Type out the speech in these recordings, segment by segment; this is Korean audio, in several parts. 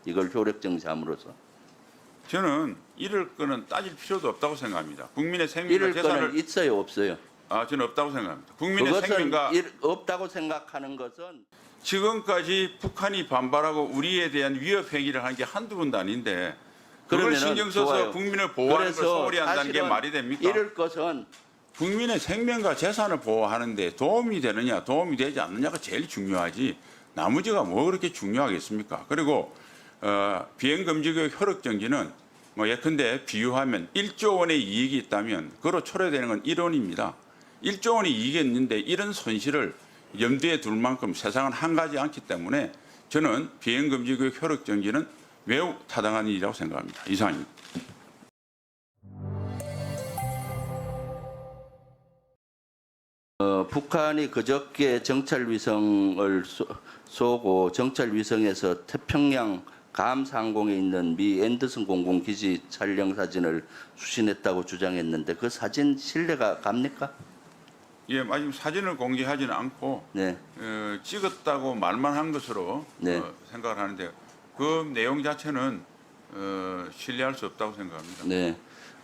이걸 효력 정지함으로써. 저는 이럴 거는 따질 필요도 없다고 생각합니다. 국민의 생명과 이럴 재산을 거는 있어요, 없어요? 저는 없다고 생각합니다. 국민의 그것은 생명과 없다고 생각하는 것은 지금까지 북한이 반발하고 우리에 대한 위협 행위를 한 게 한두 번도 아닌데 그걸 그러면은 신경 써서 좋아요. 국민을 보호하는 걸 그래서 소홀히 한다는 게 사실은 말이 됩니까? 이럴 것은 국민의 생명과 재산을 보호하는데 도움이 되느냐 도움이 되지 않느냐가 제일 중요하지 나머지가 뭐 그렇게 중요하겠습니까? 그리고 비행금지구역 효력정지는 뭐 예컨대 비유하면 1조 원의 이익이 있다면 그로 초래되는 건 1원입니다. 1조 원의 이익이 있는데 이런 손실을 염두에 둘 만큼 세상은 한가지 않기 때문에 저는 비행금지구역 효력정지는 매우 타당한 일이라고 생각합니다. 이상입니다. 북한이 그저께 정찰위성을 쏘고 정찰위성에서 태평양 괌 상공에 있는 미 앤더슨 공군기지 촬영 사진을 수신했다고 주장했는데 그 사진 신뢰가 갑니까? 예, 지금 사진을 공개하지는 않고 네. 찍었다고 말만 한 것으로 네. 생각을 하는데 그 내용 자체는 신뢰할 수 없다고 생각합니다. 네.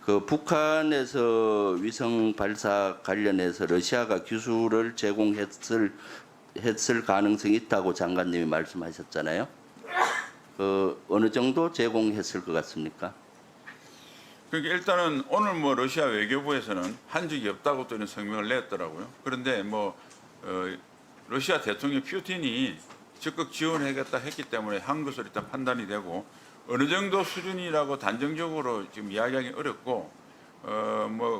그 북한에서 위성 발사 관련해서 러시아가 기술을 제공했을 가능성이 있다고 장관님이 말씀하셨잖아요. 어느 정도 제공했을 것 같습니까? 그러니까 일단은 오늘 뭐 러시아 외교부에서는 한 적이 없다고 또 이런 성명을 냈더라고요. 그런데 러시아 대통령 푸틴이 적극 지원하겠다 했기 때문에 한 것으로 일단 판단이 되고 어느 정도 수준이라고 단정적으로 지금 이야기하기 어렵고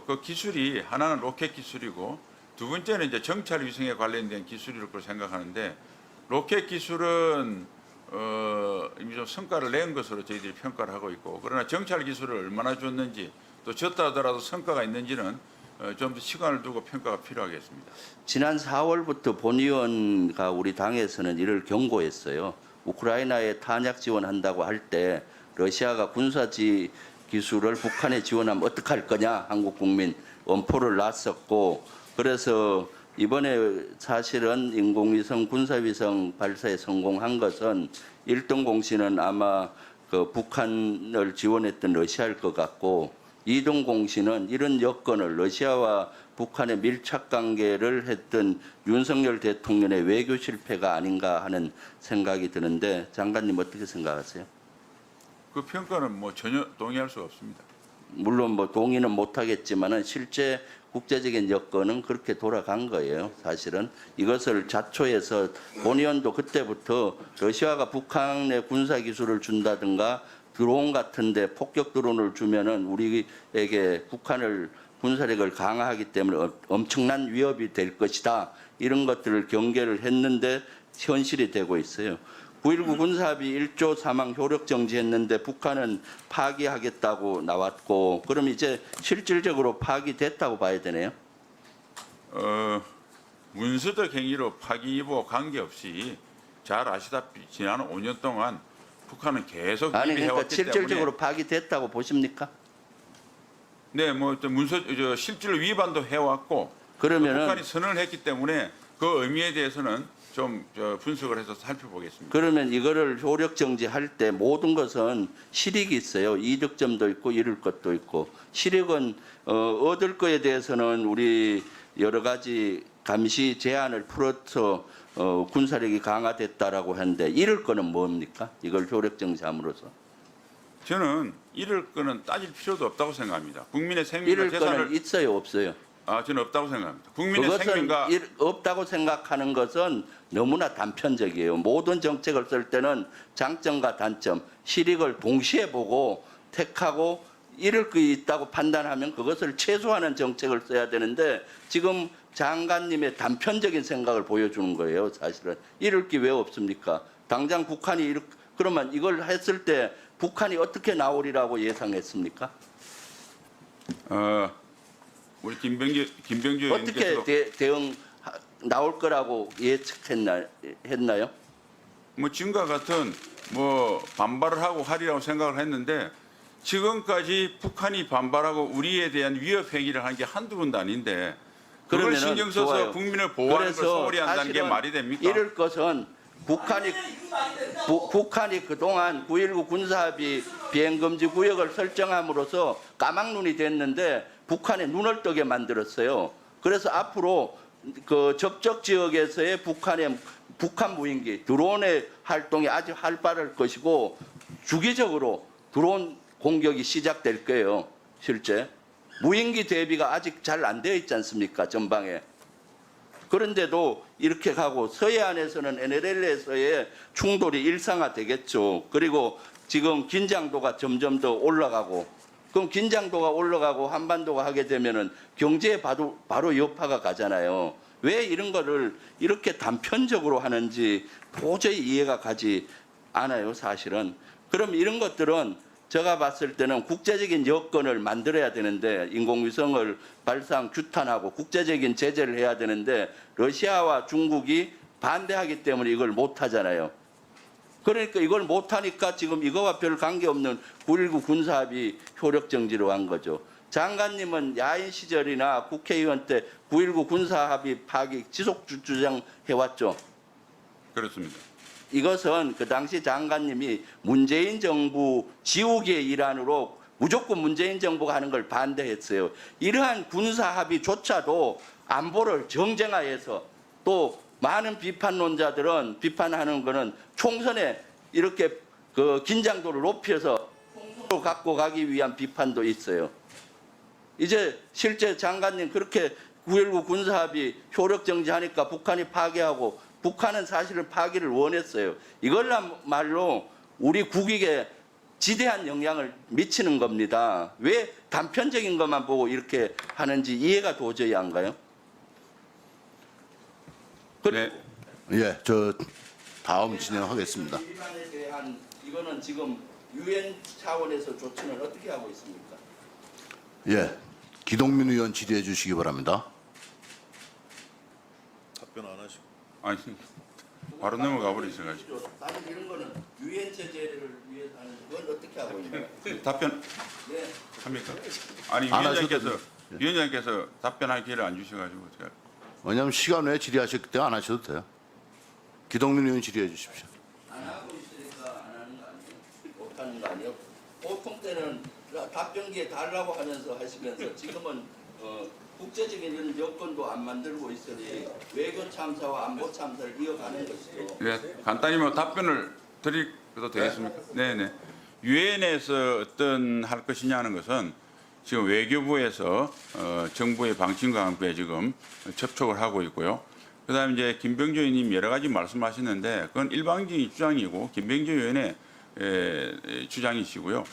그 기술이 하나는 로켓 기술이고 두 번째는 이제 정찰 위성에 관련된 기술일 거로 생각하는데 로켓 기술은 이미 좀 성과를 낸 것으로 저희들이 평가를 하고 있고 그러나 정찰 기술을 얼마나 줬는지 또 줬다 하더라도 성과가 있는지는 좀 더 시간을 두고 평가가 필요하겠습니다. 지난 4월부터 본의원과 우리 당에서는 이를 경고했어요. 우크라이나에 탄약 지원한다고 할 때 러시아가 군사지 기술을 북한에 지원하면 어떡할 거냐 한국 국민 엄포를 놨었고 그래서 이번에 사실은 인공위성 군사위성 발사에 성공한 것은 1등 공신은 아마 그 북한을 지원했던 러시아일 것 같고 2등 공신은 이런 여건을 러시아와 북한의 밀착 관계를 했던 윤석열 대통령의 외교 실패가 아닌가 하는 생각이 드는데 장관님 어떻게 생각하세요? 그 평가는 뭐 전혀 동의할 수가 없습니다. 물론 뭐 동의는 못하겠지만은 실제 국제적인 여건은 그렇게 돌아간 거예요. 사실은 이것을 자초해서 본의원도 그때부터 러시아가 북한에 군사 기술을 준다든가 드론 같은데 폭격 드론을 주면은 우리에게 북한을 군사력을 강화하기 때문에 엄청난 위협이 될 것이다. 이런 것들을 경계를 했는데 현실이 되고 있어요. 9.19 군사합의 1조 사망 효력 정지했는데 북한은 파기하겠다고 나왔고 그럼 이제 실질적으로 파기됐다고 봐야 되네요. 문서적 행위로 파기 여부와 관계없이 잘 아시다시피 지난 5년 동안 북한은 계속 아니 그러니까 해왔기 실질적으로 때문에 파기됐다고 보십니까? 네, 실질 위반도 해왔고 그러면은 북한이 선언을 했기 때문에 그 의미에 대해서는 좀 분석을 해서 살펴보겠습니다. 그러면 이거를 효력 정지할 때 모든 것은 실익이 있어요. 이득점도 있고 잃을 것도 있고 실익은 얻을 거에 대해서는 우리 여러 가지 감시 제한을 풀어서 군사력이 강화됐다라고 하는데 잃을 거는 뭡니까? 이걸 효력 정지함으로써. 저는 이럴 거는 따질 필요도 없다고 생각합니다. 국민의 생명과 잃을 재산을 거는 있어요, 없어요? 저는 없다고 생각합니다. 국민의 그것은 생명과 없다고 생각하는 것은 너무나 단편적이에요. 모든 정책을 쓸 때는 장점과 단점, 실익을 동시에 보고 택하고 잃을 게 있다고 판단하면 그것을 최소화하는 정책을 써야 되는데 지금 장관님의 단편적인 생각을 보여주는 거예요. 사실은 잃을 게 왜 없습니까? 당장 북한이 그러면 이걸 했을 때 북한이 어떻게 나오리라고 예상했습니까? 우리 김병주 어떻게 의원께서 대응 나올 거라고 예측했나요? 뭐 지금과 같은 반발을 하고 하리라고 생각을 했는데 지금까지 북한이 반발하고 우리에 대한 위협 행위를 한 게 한두 번도 아닌데 그걸 그러면은 신경 써서 좋아요. 국민을 보호하는 걸 그래서 소홀히 한다는 게 사실은 말이 됩니까? 이럴 것은 북한이 그동안 9.19 군사합의 비행금지 구역을 설정함으로써 까막눈이 됐는데 북한의 눈을 뜨게 만들었어요. 그래서 앞으로 그 접촉 지역에서의 북한 무인기 드론의 활동이 아주 활발할 것이고 주기적으로 드론 공격이 시작될 거예요. 실제 무인기 대비가 아직 잘 안 되어 있지 않습니까? 전방에. 그런데도 이렇게 가고 서해안에서는 NLL에서의 충돌이 일상화되겠죠. 그리고 지금 긴장도가 점점 더 올라가고, 그럼 긴장도가 올라가고 한반도가 하게 되면은 경제에 바로 여파가 가잖아요. 왜 이런 거를 이렇게 단편적으로 하는지 도저히 이해가 가지 않아요, 사실은. 그럼 이런 것들은 제가 봤을 때는 국제적인 여건을 만들어야 되는데, 인공위성을 발사한 규탄하고 국제적인 제재를 해야 되는데 러시아와 중국이 반대하기 때문에 이걸 못하잖아요. 그러니까 이걸 못하니까 지금 이거와 별 관계없는 9.19 군사합의 효력 정지로 한 거죠. 장관님은 야인 시절이나 국회의원 때 9.19 군사합의 파기 지속 주장해왔죠. 그렇습니다. 이것은 그 당시 장관님이 문재인 정부 지우기의 일환으로 무조건 문재인 정부가 하는 걸 반대했어요. 이러한 군사 합의조차도 안보를 정쟁화해서 또 많은 비판론자들은 비판하는 거는 총선에 이렇게 그 긴장도를 높여서 총선으로 갖고 가기 위한 비판도 있어요. 이제 실제 장관님 그렇게 9.19 군사합의 효력 정지하니까 북한이 파기하고, 북한은 사실은 파기를 원했어요. 이걸말로 우리 국익에 지대한 영향을 미치는 겁니다. 왜 단편적인 것만 보고 이렇게 하는지 이해가 도저히 안 가요? 네. 예, 저 다음 진행하겠습니다. 비판에 대한 이거는 지금 유엔 차원에서 조치는 어떻게 하고 있습니까? 예, 기동민 의원 질의해 주시기 바랍니다. 답변 안 하시고. 아니, 바로 넘어가 버리셔가지고. 다른 이런 거는 유엔 제재를 위해서 하는 건 어떻게 하고 있나요? 답변 네. 합니까? 아니, 안 위원장께서 답변할 기회를 안 주셔가지고 어떻게 할까요? 왜냐하면 시간 외에 질의하실 때 안 하셔도 돼요. 기동민 의원 질의해 주십시오. 안 하고 있으니까 안 하는 거 아니에요? 못 하는 거 아니에요? 보통 때는 답변기에 달라고 하면서 하시면서 지금은 국제적인 이런 여건도 안 만들고 있으니 외교 참사와 안보 참사를 이어가는 것이죠. 네, 간단히 뭐 답변을 드려도 되겠습니까? 네. 유엔에서 어떤 할 것이냐는 것은 지금 외교부에서 정부의 방침과 함께 지금 접촉을 하고 있고요. 그다음에 이제 김병조 의원님 여러 가지 말씀하시는데 그건 일방적인 주장이고 김병조 의원의 주장이시고요.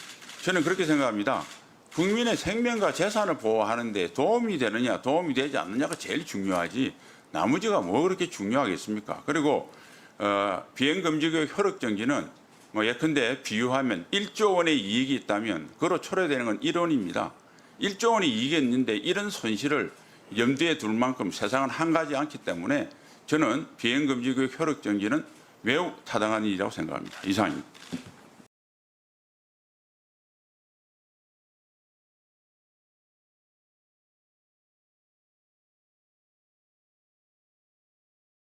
저는 그렇게 생각합니다. 국민의 생명과 재산을 보호하는 데 도움이 되느냐 도움이 되지 않느냐가 제일 중요하지 나머지가 뭐 그렇게 중요하겠습니까? 그리고 비행금지구역 효력정지는 뭐 예컨대 비유하면 1조 원의 이익이 있다면 그로 초래되는 건 1원입니다. 1조 원의 이익이 있는데 이런 손실을 염두에 둘 만큼 세상은 한가지 않기 때문에 저는 비행금지구역 효력정지는 매우 타당한 일이라고 생각합니다. 이상입니다.